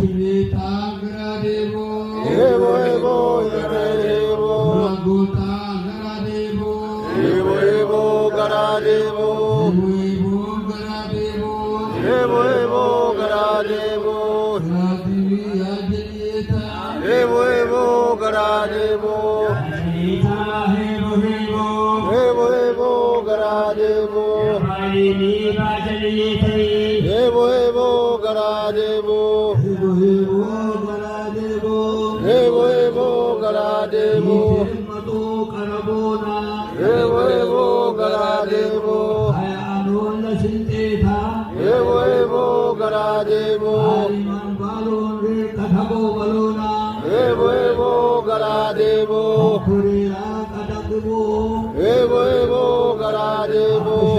Chivitagradevo Evo Evo Garadevo Ragutagradevo Evo Evo Garadevo Evo Evo Evo Garadevo Radivi Ajniyeta Evo Evo Garadevo Ajniyeta Evo Evo Evo Garadevo Ajniyeta Ajniyeta Evo Evo Garadevo Evo Garadevo Evo Evo Garadevo Mato Karabona Evo Evo Garadevo Ayanola Sinteta Evo Evo Garadevo Ariman Balon Kathabo Balona Evo Evo Garadevo Kurira Kadakbo Evo Evo Garadevo